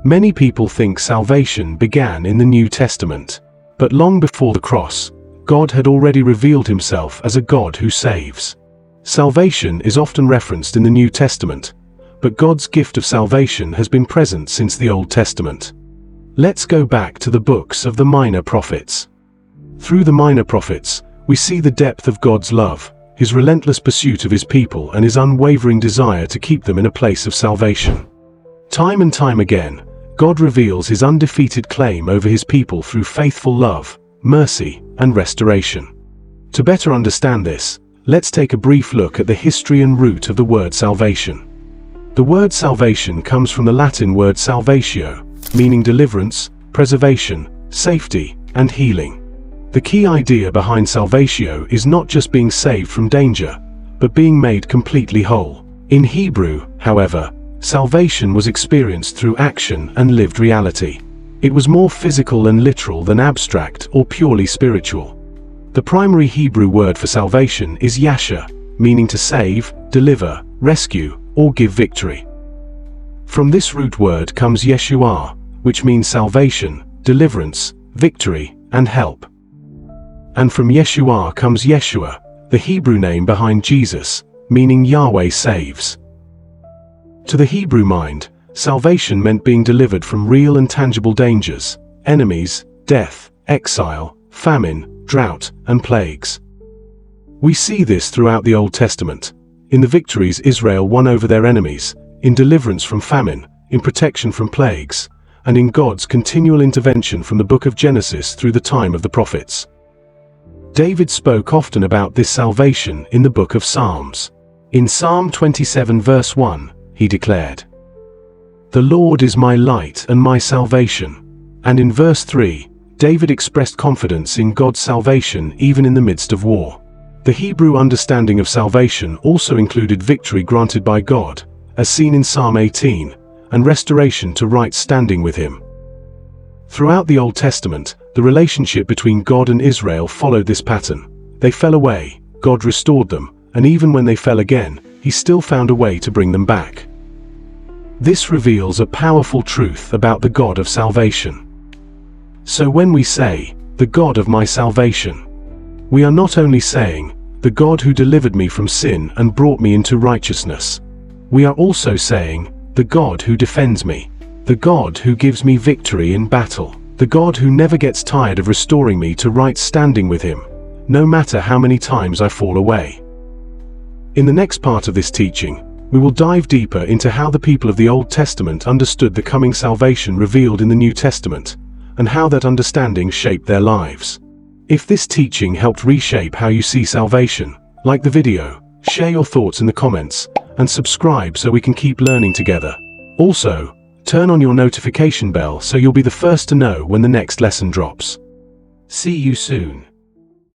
Many people think salvation began in the New Testament. But long before the cross, God had already revealed himself as a God who saves. Salvation is often referenced in the New Testament, but God's gift of salvation has been present since the Old Testament. Let's go back to the books of the Minor Prophets. Through the Minor Prophets, we see the depth of God's love, his relentless pursuit of his people, and his unwavering desire to keep them in a place of salvation. Time and time again, God reveals his undefeated claim over his people through faithful love, mercy, and restoration. To better understand this, let's take a brief look at the history and root of the word salvation. The word salvation comes from the Latin word salvatio, meaning deliverance, preservation, safety, and healing. The key idea behind salvatio is not just being saved from danger, but being made completely whole. In Hebrew, however, salvation was experienced through action and lived reality. It was more physical and literal than abstract or purely spiritual. The primary Hebrew word for salvation is yasha, meaning to save, deliver, rescue, or give victory. From this root word comes Yeshua, which means salvation, deliverance, victory, and help. And from Yeshua comes Yeshua, the Hebrew name behind Jesus, meaning Yahweh saves. To the Hebrew mind, salvation meant being delivered from real and tangible dangers, enemies, death, exile, famine, drought, and plagues. We see this throughout the Old Testament, in the victories Israel won over their enemies, in deliverance from famine, in protection from plagues, and in God's continual intervention from the book of Genesis through the time of the prophets. David spoke often about this salvation in the book of Psalms. In Psalm 27 verse 1, he declared, "The Lord is my light and my salvation." And in verse 3, David expressed confidence in God's salvation even in the midst of war. The Hebrew understanding of salvation also included victory granted by God, as seen in Psalm 18, and restoration to right standing with him. Throughout the Old Testament, the relationship between God and Israel followed this pattern. They fell away, God restored them, and even when they fell again, he still found a way to bring them back. This reveals a powerful truth about the God of salvation. So when we say, "the God of my salvation," we are not only saying, "the God who delivered me from sin and brought me into righteousness." We are also saying, "the God who defends me, the God who gives me victory in battle, the God who never gets tired of restoring me to right standing with him, no matter how many times I fall away." In the next part of this teaching, we will dive deeper into how the people of the Old Testament understood the coming salvation revealed in the New Testament, and how that understanding shaped their lives. If this teaching helped reshape how you see salvation, like the video, share your thoughts in the comments, and subscribe so we can keep learning together. Also, turn on your notification bell so you'll be the first to know when the next lesson drops. See you soon.